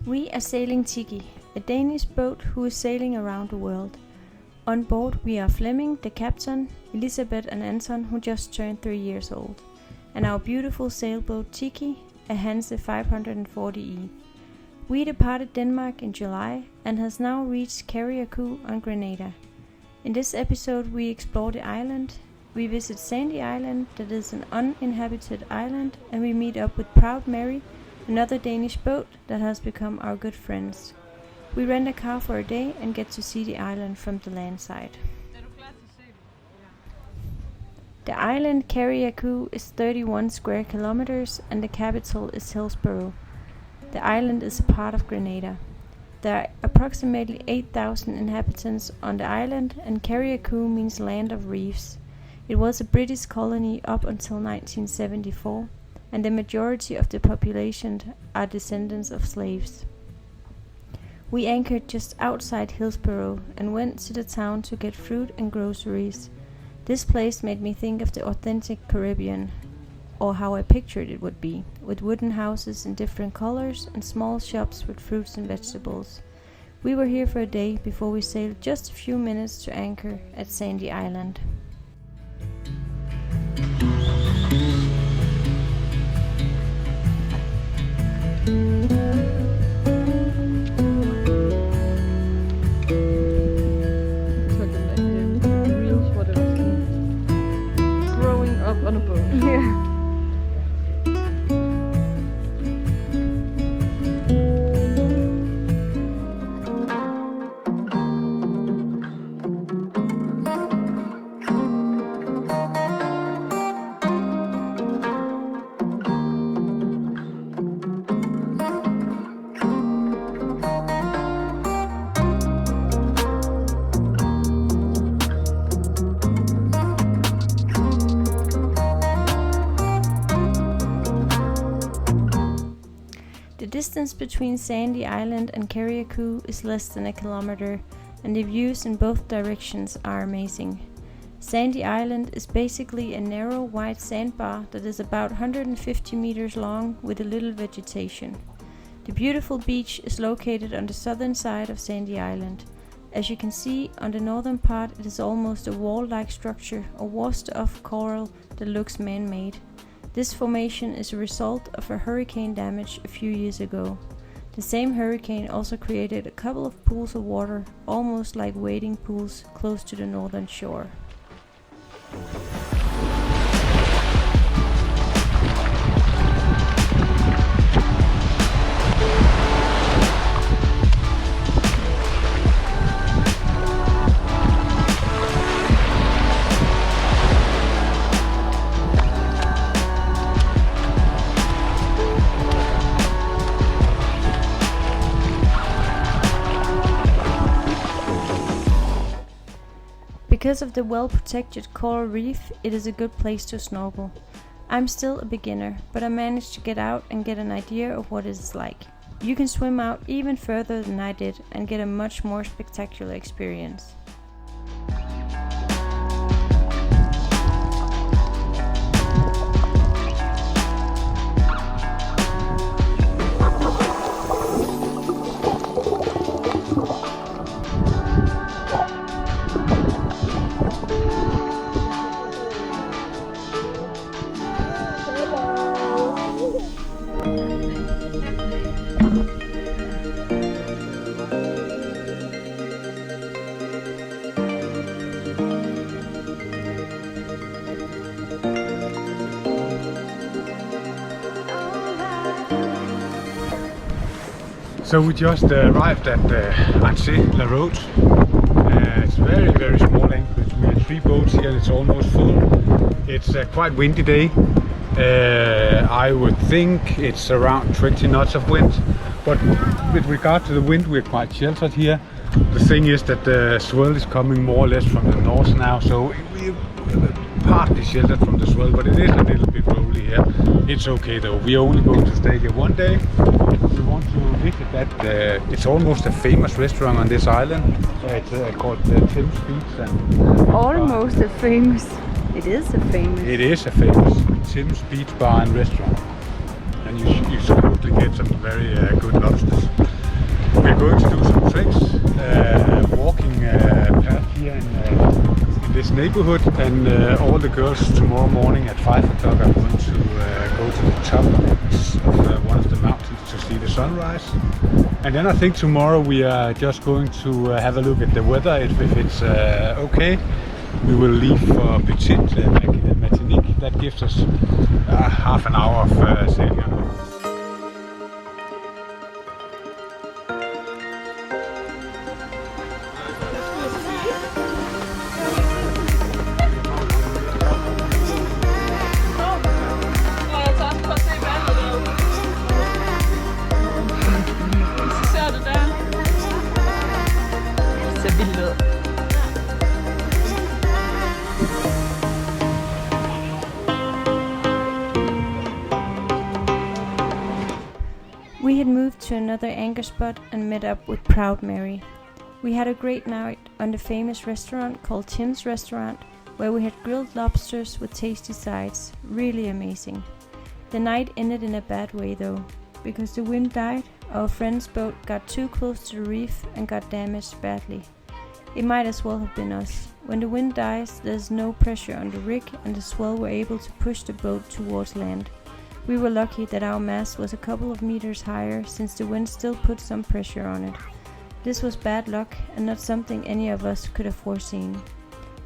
We are sailing TIKKI, a Danish boat who is sailing around the world. On board we are Flemming, the captain, Elisabeth and Anton, who just turned 3 years old, and our beautiful sailboat TIKKI, a Hanse 540E. We departed Denmark in July and has now reached Carriacou on Grenada. In this episode we explore the island, we visit Sandy Island, that is an uninhabited island, and we meet up with Prout Mary, another Danish boat that has become our good friends. We rent a car for a day and get to see the island from the land side. The island Carriacou is 31 square kilometers and the capital is Hillsborough. The island is a part of Grenada. There are approximately 8,000 inhabitants on the island, and Carriacou means land of reefs. It was a British colony up until 1974, and the majority of the population are descendants of slaves. We anchored just outside Hillsborough and went to the town to get fruit and groceries. This place made me think of the authentic Caribbean, or how I pictured it would be, with wooden houses in different colors and small shops with fruits and vegetables. We were here for a day before we sailed just a few minutes to anchor at Sandy Island. On a boat. Yeah. The distance between Sandy Island and Carriacou is less than a kilometer, and the views in both directions are amazing. Sandy Island is basically a narrow white sandbar that is about 150 meters long with a little vegetation. The beautiful beach is located on the southern side of Sandy Island. As you can see, on the northern part it is almost a wall-like structure or washed-off coral that looks man-made. This formation is a result of a hurricane damage a few years ago. The same hurricane also created a couple of pools of water, almost like wading pools, close to the northern shore. Because of the well-protected coral reef, it is a good place to snorkel. I'm still a beginner, but I managed to get out and get an idea of what it is like. You can swim out even further than I did and get a much more spectacular experience. So we just arrived at Hanse, La Roche. It's very, very small anchorage. We have 3 boats here, it's almost full. It's a quite windy day. I would think it's around 20 knots of wind, but with regard to the wind we're quite sheltered here. The thing is that the swell is coming more or less from the north now, so we're partly sheltered from the swell, but it is a little bit rolly here. It's okay though, we're only going to stay here one day. We want to visit that, it's almost a famous restaurant on this island. It's called Thames Beach. And Almost a famous. It is a famous. It is a famous Thames Beach bar and restaurant. And you supposedly get some very good lobsters. we're going to do some tricks, walking path here in this neighborhood, and all the girls tomorrow morning at 5 o'clock are going to go to the top of one of the mountains to see the sunrise. And then I think tomorrow we are just going to have a look at the weather. If it's okay, we will leave for Petit Martinique. That gives us half an hour of sailing. We had moved to another anchor spot and met up with Prout Mary. We had a great night on the famous restaurant called Tim's Restaurant, where we had grilled lobsters with tasty sides, really amazing. The night ended in a bad way though, because the wind died, our friend's boat got too close to the reef and got damaged badly. It might as well have been us. When the wind dies, there's no pressure on the rig and the swell were able to push the boat towards land. We were lucky that our mast was a couple of meters higher, since the wind still put some pressure on it. This was bad luck and not something any of us could have foreseen.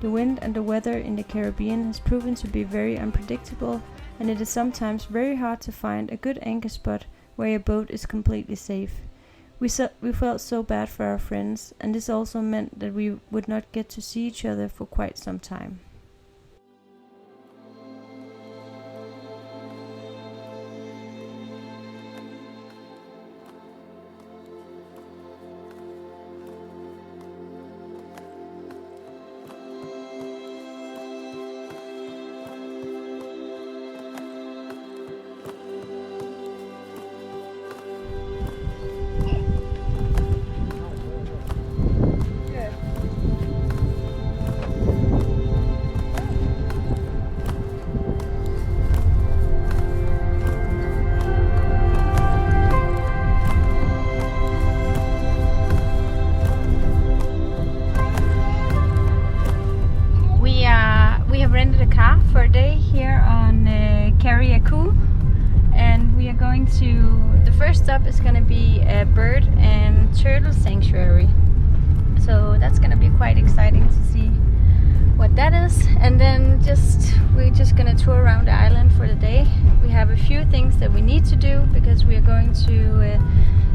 The wind and the weather in the Caribbean has proven to be very unpredictable, and it is sometimes very hard to find a good anchor spot where your boat is completely safe. We felt so bad for our friends, and this also meant that we would not get to see each other for quite some time. Rented a car for a day here on Carriacou, and we are going to, the first stop is going to be a bird and turtle sanctuary, so that's going to be quite exciting to see what that is. And then we're just going to tour around the island for the day. We have a few things that we need to do because we are going to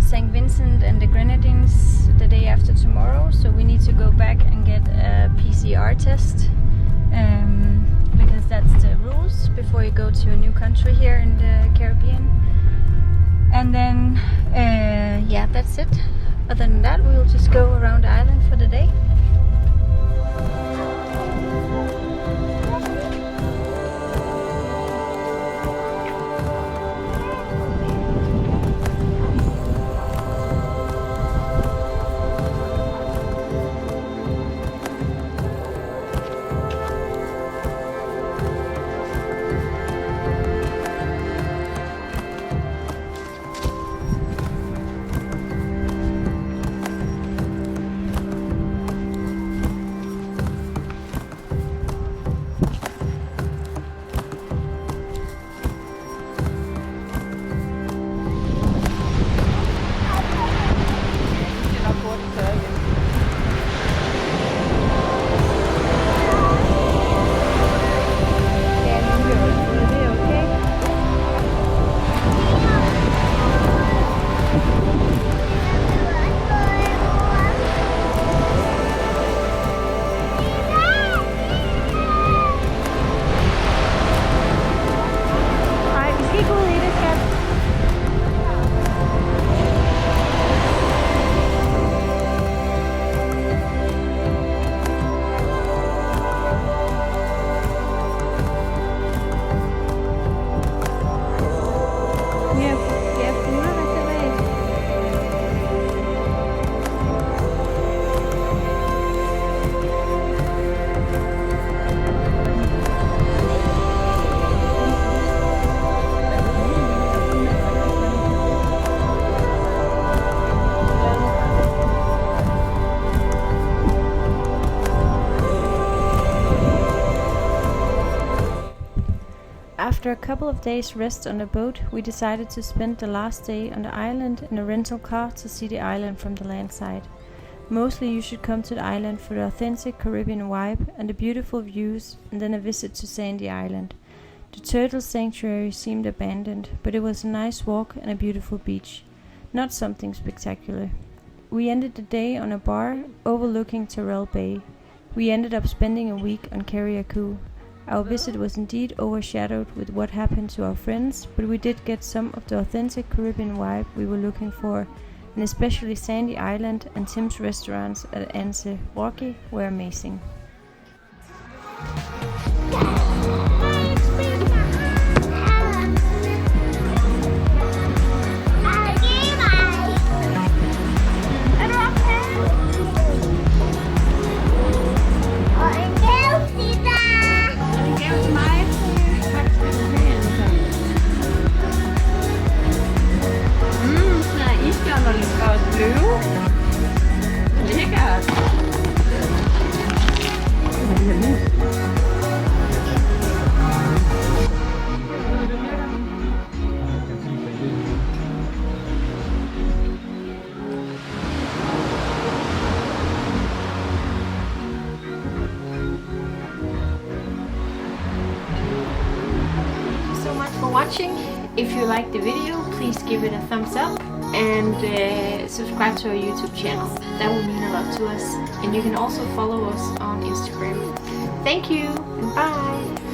St. Vincent and the Grenadines the day after tomorrow, so we need to go back and get a PCR test. Because that's the rules before you go to a new country here in the Caribbean. And then, yeah, that's it. Other than that, we'll just go around the island for the day. After a couple of days rest on the boat, we decided to spend the last day on the island in a rental car to see the island from the land side. Mostly you should come to the island for the authentic Caribbean vibe and the beautiful views, and then a visit to Sandy Island. The turtle sanctuary seemed abandoned, but it was a nice walk and a beautiful beach. Not something spectacular. We ended the day on a bar overlooking Tyrrell Bay. We ended up spending a week on Carriacou. Our visit was indeed overshadowed with what happened to our friends, but we did get some of the authentic Caribbean vibe we were looking for, and especially Sandy Island and Tim's restaurants at Hanse were amazing. Watching. If you liked the video, please give it a thumbs up and subscribe to our YouTube channel. That will mean a lot to us. And you can also follow us on Instagram. Thank you and bye!